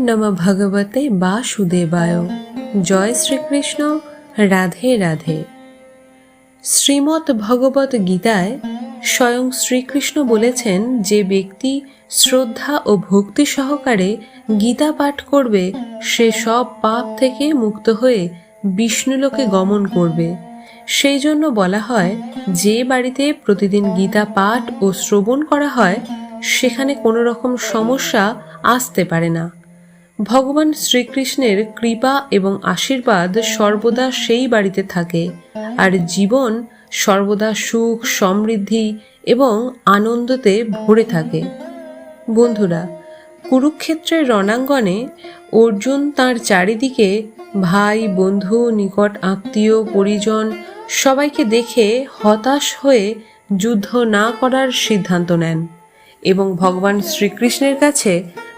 নমঃ ভগবতে বাসুদেবায়। জয় শ্রীকৃষ্ণ। রাধে রাধে। শ্রীমদ্ ভগবত গীতায় স্বয়ং শ্রীকৃষ্ণ বলেছেন, যে ব্যক্তি শ্রদ্ধা ও ভক্তি সহকারে গীতা পাঠ করবে সে সব পাপ থেকে মুক্ত হয়ে বিষ্ণুলোকে গমন করবে। সেই জন্য বলা হয়, যে বাড়িতে প্রতিদিন গীতা পাঠ ও শ্রবণ করা হয় সেখানে কোনো রকম সমস্যা আসতে পারে না। ভগবান শ্রীকৃষ্ণের কৃপা এবং আশীর্বাদ সর্বদা সেই বাড়িতে থাকে, আর জীবন সর্বদা সুখ, সমৃদ্ধি এবং আনন্দতে ভরে থাকে। বন্ধুরা, কুরুক্ষেত্রের রণাঙ্গনে অর্জুন তাঁর চারিদিকে ভাই, বন্ধু, নিকট আত্মীয়, পরিজন সবাইকে দেখে হতাশ হয়ে যুদ্ধ না করার সিদ্ধান্ত নেন এবং ভগবান শ্রীকৃষ্ণের কাছে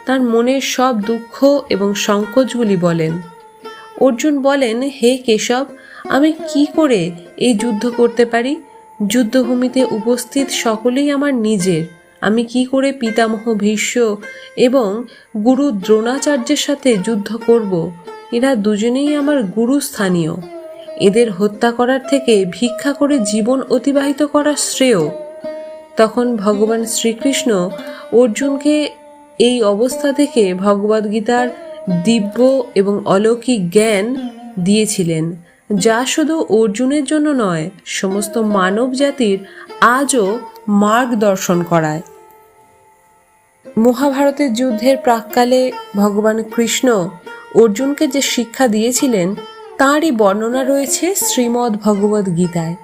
তার মনের সব দুঃখ এবং সংকোচগুলি বলেন। অর্জুন বলেন, হে কেশব, আমি কি করে এই যুদ্ধ করতে পারি? যুদ্ধভূমিতে উপস্থিত সকলেই আমার নিজের। আমি কি করে পিতামহ ভীষ্ম এবং গুরু দ্রোণাচার্যের সাথে যুদ্ধ করব? এরা দুজনেই আমার গুরুস্থানীয়। এদের হত্যা করার থেকে ভিক্ষা করে জীবন অতিবাহিত করা শ্রেয়। তখন ভগবান শ্রীকৃষ্ণ অর্জুনকে এই অবস্থা থেকে ভগবদ্গীতার দিব্য এবং অলৌকিক জ্ঞান দিয়েছিলেন, যা শুধু অর্জুনের জন্য নয়, সমস্ত মানব জাতির আজও মার্গদর্শন করায়। মহাভারতের যুদ্ধের প্রাক্কালে ভগবান কৃষ্ণ অর্জুনকে যে শিক্ষা দিয়েছিলেন তাঁরই বর্ণনা রয়েছে শ্রীমদ্ ভগবদ গীতায়।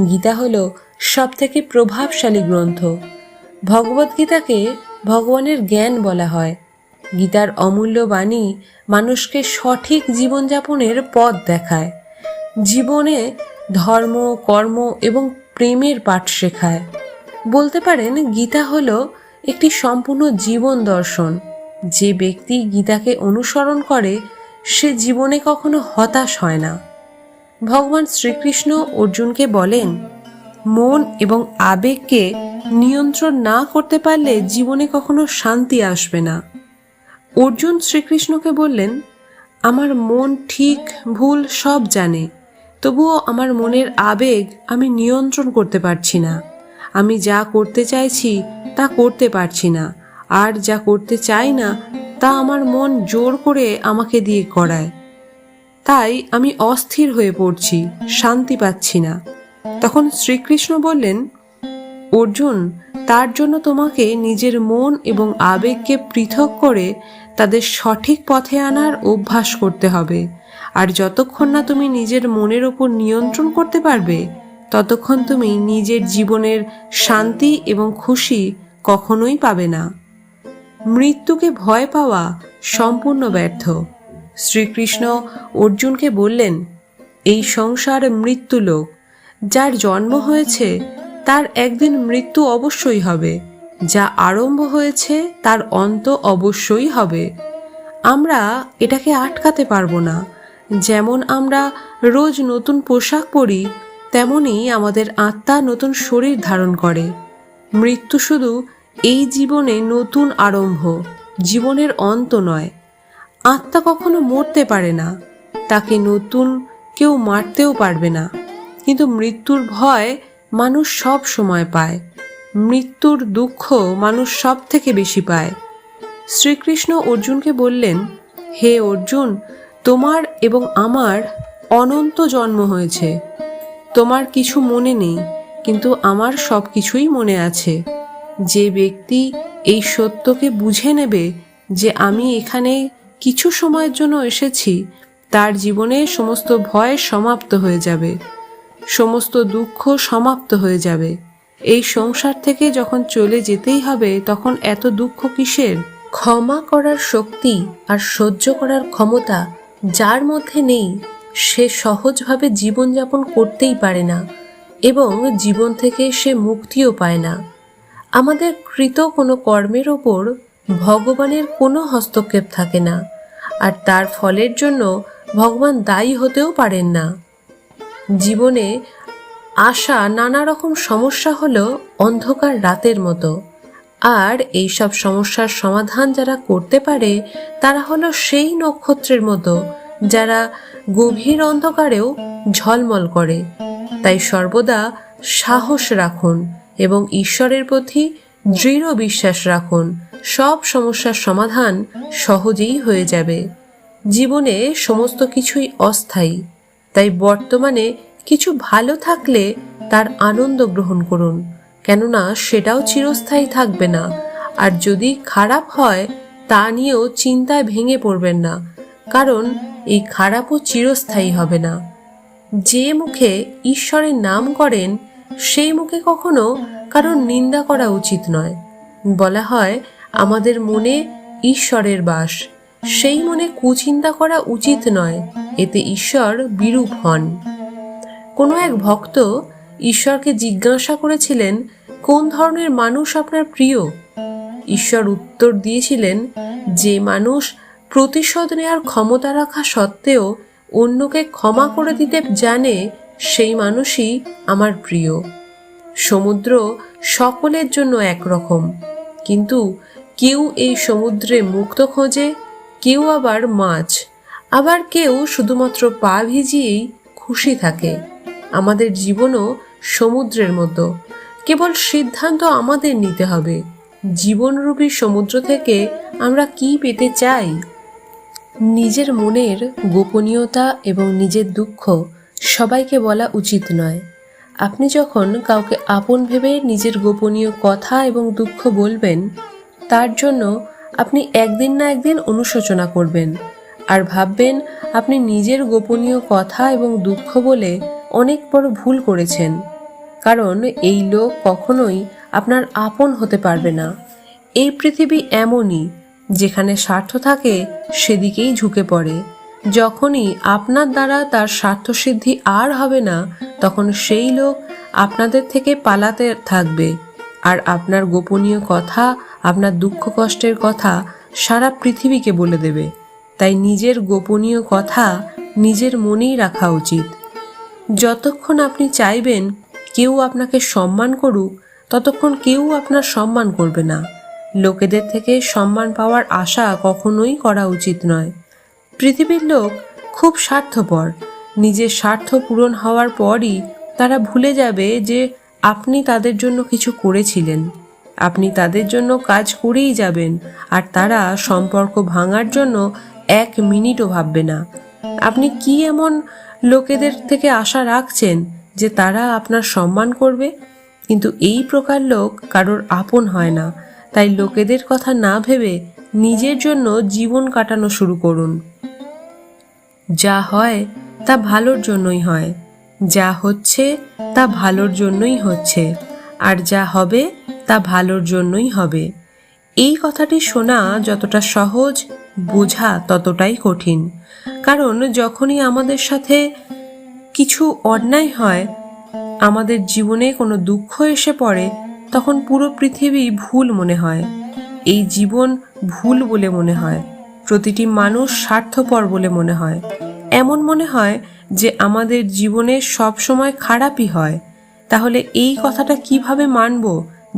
গীতা হল সবথেকে প্রভাবশালী গ্রন্থ। ভগবদ্গীতাকে ভগবানের জ্ঞান বলা হয়। গীতার অমূল্য বাণী মানুষকে সঠিক জীবনযাপনের পথ দেখায়, জীবনে ধর্ম, কর্ম এবং প্রেমের পাঠ শেখায়। বলতে পারেন, গীতা হল একটি সম্পূর্ণ জীবন দর্শন। যে ব্যক্তি গীতাকে অনুসরণ করে সে জীবনে কখনো হতাশ হয় না। ভগবান শ্রীকৃষ্ণ অর্জুনকে বলেন, মন এবং আবেগকে নিয়ন্ত্রণ না করতে পারলে জীবনে কখনো শান্তি আসবে না। অর্জুন শ্রীকৃষ্ণকে বললেন, আমার মন ঠিক ভুল সব জানে, তবুও আমার মনের আবেগ আমি নিয়ন্ত্রণ করতে পারছি না। আমি যা করতে চাইছি তা করতে পারছি না, আর যা করতে চাই না তা আমার মন জোর করে আমাকে দিয়ে করায়। তাই আমি অস্থির হয়ে পড়ছি, শান্তি পাচ্ছি না। তখন শ্রীকৃষ্ণ বললেন, অর্জুন, তার জন্য তোমাকে নিজের মন এবং আবেগকে পৃথক করে তাদের সঠিক পথে আনার অভ্যাস করতে হবে। আর যতক্ষণ না তুমি নিজের মনের ওপর নিয়ন্ত্রণ করতে পারবে, ততক্ষণ তুমি নিজের জীবনের শান্তি এবং খুশি কখনোই পাবে না। মৃত্যুকে ভয় পাওয়া সম্পূর্ণ ব্যর্থ। শ্রীকৃষ্ণ অর্জুনকে বললেন, এই সংসার মৃত্যুলোক। যার জন্ম হয়েছে তার একদিন মৃত্যু অবশ্যই হবে। যা আরম্ভ হয়েছে তার অন্ত অবশ্যই হবে। আমরা এটাকে আটকাতে পারবো না। যেমন আমরা রোজ নতুন পোশাক পরি, তেমনি আমাদের আত্মা নতুন শরীর ধারণ করে। মৃত্যু শুধু এই জীবনে নতুন আরম্ভ, জীবনের অন্ত নয়। আত্মা কখনো মরতে পারে না, তাকে নতুন কেউ মারতেও পারবে না। কিন্তু মৃত্যুর ভয় মানুষ সব সময় পায়। মৃত্যুর দুঃখ মানুষ সব থেকে বেশি পায়। শ্রীকৃষ্ণ অর্জুনকে বললেন, হে অর্জুন, তোমার এবং আমার অনন্ত জন্ম হয়েছে। তোমার কিছু মনে নেই, কিন্তু আমার সব কিছুই মনে আছে। যে ব্যক্তি এই সত্যকে বুঝে নেবে যে আমি এখানে কিছু সময়ের জন্য এসেছি, তার জীবনে সমস্ত ভয় সমাপ্ত হয়ে যাবে, সমস্ত দুঃখ সমাপ্ত হয়ে যাবে। এই সংসার থেকে যখন চলে যেতেই হবে, তখন এত দুঃখ কিসের? ক্ষমা করার শক্তি আর সহ্য করার ক্ষমতা যার মধ্যে নেই, সে সহজভাবে জীবনযাপন করতেই পারে না এবং জীবন থেকে সে মুক্তিও পায় না। আমাদের কৃত কোনো কর্মের ওপর ভগবানের কোনো হস্তক্ষেপ থাকে না, আর তার ফলের জন্য ভগবান দায়ী হতেও পারেন না। জীবনে আসা নানা রকম সমস্যা হলো অন্ধকার রাতের মতো। আর এই সব সমস্যার সমাধান যারা করতে পারে তারা হলো সেই নক্ষত্রের মতো যারা গভীর অন্ধকারেও ঝলমল করে। তাই সর্বদা সাহস রাখুন এবং ঈশ্বরের প্রতি দৃঢ় বিশ্বাস রাখুন। সব সমস্যার সমাধান সহজেই হয়ে যাবে। জীবনে সমস্ত কিছুই অস্থায়ী, তাই বর্তমানে কিছু ভালো থাকলে তার আনন্দ গ্রহণ করুন, কেননা সেটাও চিরস্থায়ী থাকবে না। আর যদি খারাপ হয় তা নিয়েও চিন্তায় ভেঙে পড়বেন না, কারণ এই খারাপও চিরস্থায়ী হবে না। যে মুখে ঈশ্বরের নাম করেন সেই মুখে কখনো কারণ নিন্দা করা উচিত নয়। বলা হয় আমাদের মনে ঈশ্বরের বাস, সেই মনে কুচিন্তা করা উচিত নয়, এতে ঈশ্বর বিরূপ হন। কোনো এক ভক্ত ঈশ্বরকে জিজ্ঞাসা করেছিলেন, কোন ধরনের মানুষ আপনার প্রিয়? ঈশ্বর উত্তর দিয়েছিলেন, যে মানুষ প্রতিশোধ নেওয়ার ক্ষমতা রাখা সত্ত্বেও অন্যকে ক্ষমা করে দিতে জানে, সেই মানুষই আমার প্রিয়। সমুদ্র সকলের জন্য একরকম, কিন্তু কেউ এই সমুদ্রে মুক্ত খোঁজে, কেউ আবার মাছ, আবার কেউ শুধুমাত্র পা ভিজিয়েই খুশি থাকে। আমাদের জীবনও সমুদ্রের মতো, কেবল সিদ্ধান্ত আমাদের নিতে হবে জীবনরূপী সমুদ্র থেকে আমরা কি পেতে চাই। নিজের মনের গোপনীয়তা এবং নিজের দুঃখ সবাইকে বলা উচিত নয়। আপনি যখন কাউকে আপন ভেবে নিজের গোপনীয় কথা এবং দুঃখ বলবেন, তার জন্য আপনি একদিন না একদিন অনুশোচনা করবেন আর ভাববেন আপনি নিজের গোপনীয় কথা এবং দুঃখ বলে অনেক বড় ভুল করেছেন, কারণ এই লোক কখনোই আপনার আপন হতে পারবে না। এই পৃথিবী এমনই, যেখানে স্বার্থ থাকে সেদিকেই ঝুঁকে পড়ে। যখনই আপনার দ্বারা তার স্বার্থসিদ্ধি আর হবে না, তখন সেই লোক আপনাদের থেকে পালাতে থাকবে আর আপনার গোপনীয় কথা, আপনার দুঃখ কষ্টের কথা সারা পৃথিবীকে বলে দেবে। তাই নিজের গোপনীয় কথা নিজের মনেই রাখা উচিত। যতক্ষণ আপনি চাইবেন কেউ আপনাকে সম্মান করুক, ততক্ষণ কেউ আপনার সম্মান করবে না। লোকেদের থেকে সম্মান পাওয়ার আশা কখনোই করা উচিত নয়। পৃথিবীর লোক খুব স্বার্থপর। নিজের স্বার্থ পূরণ হওয়ার পরই তারা ভুলে যাবে যে আপনি তাদের জন্য কিছু করেছিলেন। আপনি তাদের জন্য কাজ করেই যাবেন, আর তারা সম্পর্ক ভাঙার জন্য এক মিনিটও ভাববে না। আপনি কি এমন লোকেদের থেকে আশা রাখছেন যে তারা আপনার সম্মান করবে? কিন্তু এই প্রকার লোক কারোর আপন হয় না। তাই লোকেদের কথা না ভেবে নিজের জন্য জীবন কাটানো শুরু করুন। যা হয় তা ভালোর জন্যই হয়, যা হচ্ছে তা ভালোর জন্যই হচ্ছে, আর যা হবে তা ভালোর জন্যই হবে। এই কথাটি শোনা যতটা সহজ, বোঝা ততটাই কঠিন। কারণ যখনই আমাদের সাথে কিছু অন্যায় হয়, আমাদের জীবনে কোনো দুঃখ এসে পড়ে, তখন পুরো পৃথিবী ভুল মনে হয়, এই জীবন ভুল বলে মনে হয়, প্রতিটি মানুষ স্বার্থপর বলে মনে হয়। এমন মনে হয় যে আমাদের জীবনে সব সময় খারাপই হয়। তাহলে এই কথাটা কিভাবে মানব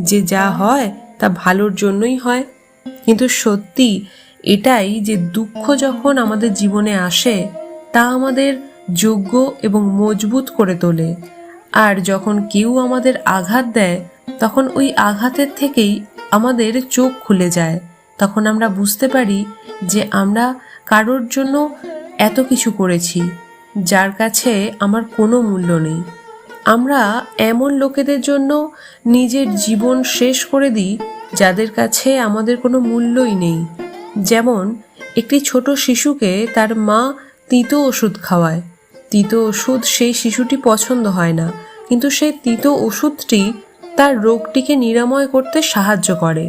যে যা হয় তা ভালোর জন্যই হয়? কিন্তু সত্যি এটাই যে দুঃখ যখন আমাদের জীবনে আসে, তা আমাদের যোগ্য এবং মজবুত করে তোলে। আর যখন কেউ আমাদের আঘাত দেয়, তখন ওই আঘাতের থেকেই আমাদের চোখ খুলে যায়। তখন আমরা বুঝতে পারি যে আমরা কারোর জন্য এত কিছু করেছি যার কাছে আমার কোনো মূল্য নেই। আমরা এমন লোকেদের জন্য নিজের জীবন শেষ করে দিই যাদের কাছে আমাদের কোনো মূল্যই নেই। যেমন একটি ছোট শিশুকে তার মা তিতো ওষুধ খাওয়ায়। তিতো ওষুধ সেই শিশুটি পছন্দ হয় না, কিন্তু সেই তিতো ওষুধটি তার রোগটিকে নিরাময় করতে সাহায্য করে।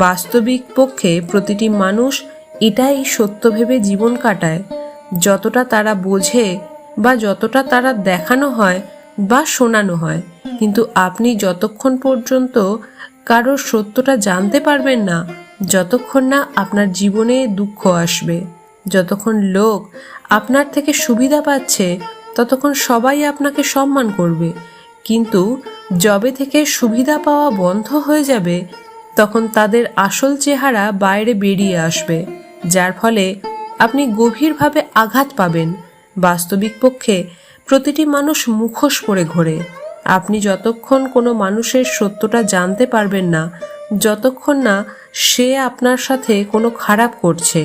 বাস্তবিক পক্ষে প্রতিটি মানুষ এটাই সত্য ভেবে জীবন কাটায়। যতটা তারা বোঝে বা যতটা তারা দেখানো হয় বা শোনানো হয়, কিন্তু আপনি যতক্ষণ পর্যন্ত কারোর সত্যটা জানতে পারবেন না, যতক্ষণ না আপনার জীবনে দুঃখ আসবে। যতক্ষণ লোক আপনার থেকে সুবিধা পাচ্ছে, ততক্ষণ সবাই আপনাকে সম্মান করবে। কিন্তু যবে থেকে সুবিধা পাওয়া বন্ধ হয়ে যাবে, তখন তাদের আসল চেহারা বাইরে বেরিয়ে আসবে, যার ফলে আপনি গভীরভাবে আঘাত পাবেন। বাস্তবিক পক্ষে প্রতিটি মানুষ মুখোশ পরে ঘোরে। আপনি যতক্ষণ কোনো মানুষের সত্যটা জানতে পারবেন না, যতক্ষণ না সে আপনার সাথে কোনো খারাপ করছে।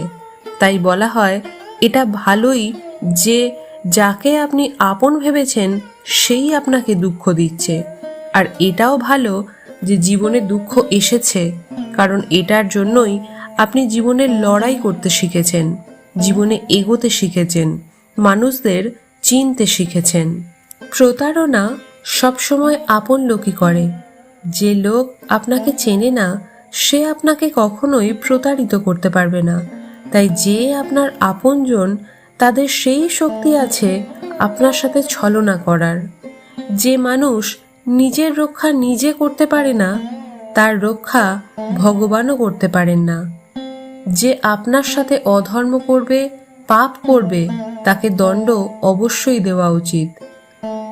তাই বলা হয়, এটা ভালোই যে যাকে আপনি আপন ভেবেছেন সেই আপনাকে দুঃখ দিচ্ছে, আর এটাও ভালো যে জীবনে দুঃখ এসেছে, কারণ এটার জন্যই আপনি জীবনের লড়াই করতে শিখেছেন, জীবনে এগোতে শিখেছেন, মানুষদের চিনতে শিখেছেন। প্রতারণা সবসময় আপন লোকই করে। যে লোক আপনাকে চেনে না সে আপনাকে কখনোই প্রতারিত করতে পারবে না। তাই যে আপনার আপনজন, তাদের সেই শক্তি আছে আপনার সাথে ছলনা করার। যে মানুষ নিজের রক্ষা নিজে করতে পারে না, তার রক্ষা ভগবানও করতে পারেন না। যে আপনার সাথে অধর্ম করবে, পাপ করবে, তাকে দণ্ড অবশ্যই দেওয়া উচিত।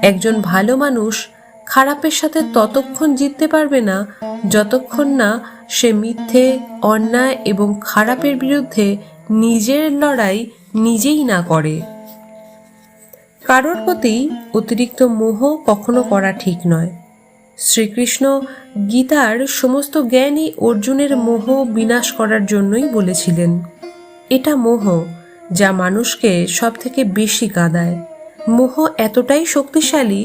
একজন ভালো মানুষ খারাপের সাথে ততক্ষণ জিততে পারবে না যতক্ষণ না সে মিথ্যে, অন্যায় এবং খারাপের বিরুদ্ধে নিজের লড়াই নিজেই না করে। কারোর প্রতি অতিরিক্ত মোহ কখনো করা ঠিক নয়। শ্রীকৃষ্ণ গীতার সমস্ত জ্ঞানই অর্জুনের মোহ বিনাশ করার জন্যই বলেছিলেন। এটা মোহ যা মানুষকে সব থেকে বেশি কাঁদায়। মোহ এতটাই শক্তিশালী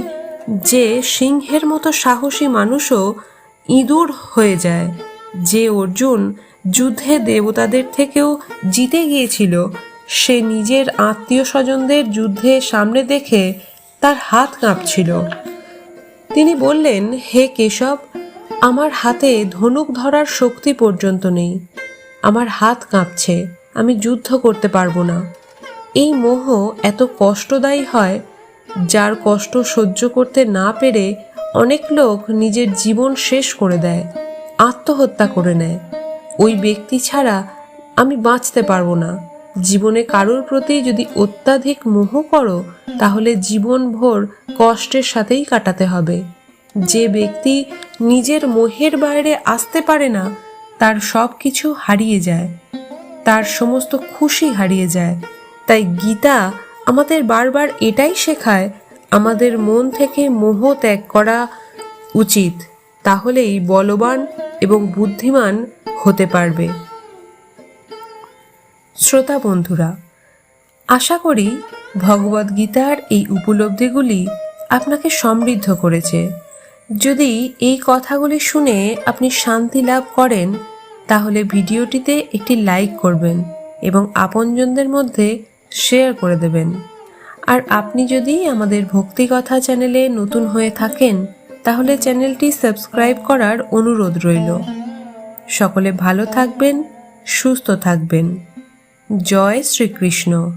যে সিংহের মতো সাহসী মানুষও ইঁদুর হয়ে যায়। যে অর্জুন যুদ্ধে দেবতাদের থেকেও জিতে গিয়েছিল, সে নিজের আত্মীয় স্বজনদের যুদ্ধে সামনে দেখে তার হাত কাঁপছিল। তিনি বললেন, হে কেশব, আমার হাতে ধনুক ধরার শক্তি পর্যন্ত নেই, আমার হাত কাঁপছে, আমি যুদ্ধ করতে পারবো না। এই মোহ এত কষ্টদায়ী হয়, যার কষ্ট সহ্য করতে না পেরে অনেক লোক নিজের জীবন শেষ করে দেয়, আত্মহত্যা করে নেয়। ওই ব্যক্তি ছাড়া আমি বাঁচতে পারবো না। জীবনে কারোর প্রতি যদি অত্যাধিক মোহ করো, তাহলে জীবনভর কষ্টের সাথেই কাটাতে হবে। যে ব্যক্তি নিজের মোহের বাইরে আসতে পারে না, তার সব কিছু হারিয়ে যায়, তার সমস্ত খুশি হারিয়ে যায়। তাই গীতা আমাদের বারবার এটাই শেখায়, আমাদের মন থেকে মোহ ত্যাগ করা উচিত, তাহলেই বলবান এবং বুদ্ধিমান হতে পারবে। শ্রোতা বন্ধুরা, আশা করি ভগবদ্গীতার এই উপলব্ধিগুলি আপনাকে সমৃদ্ধ করেছে। যদি এই কথাগুলি শুনে আপনি শান্তি লাভ করেন, তাহলে ভিডিওটিতে একটি লাইক করবেন এবং আপনজনদের মধ্যে শেয়ার করে দেবেন। আর আপনি যদি আমাদের ভক্তিকথা চ্যানেলে নতুন হয়ে থাকেন, তাহলে চ্যানেলটি সাবস্ক্রাইব করার অনুরোধ রইল। সকলে ভালো থাকবেন, সুস্থ থাকবেন। জয় শ্রীকৃষ্ণ।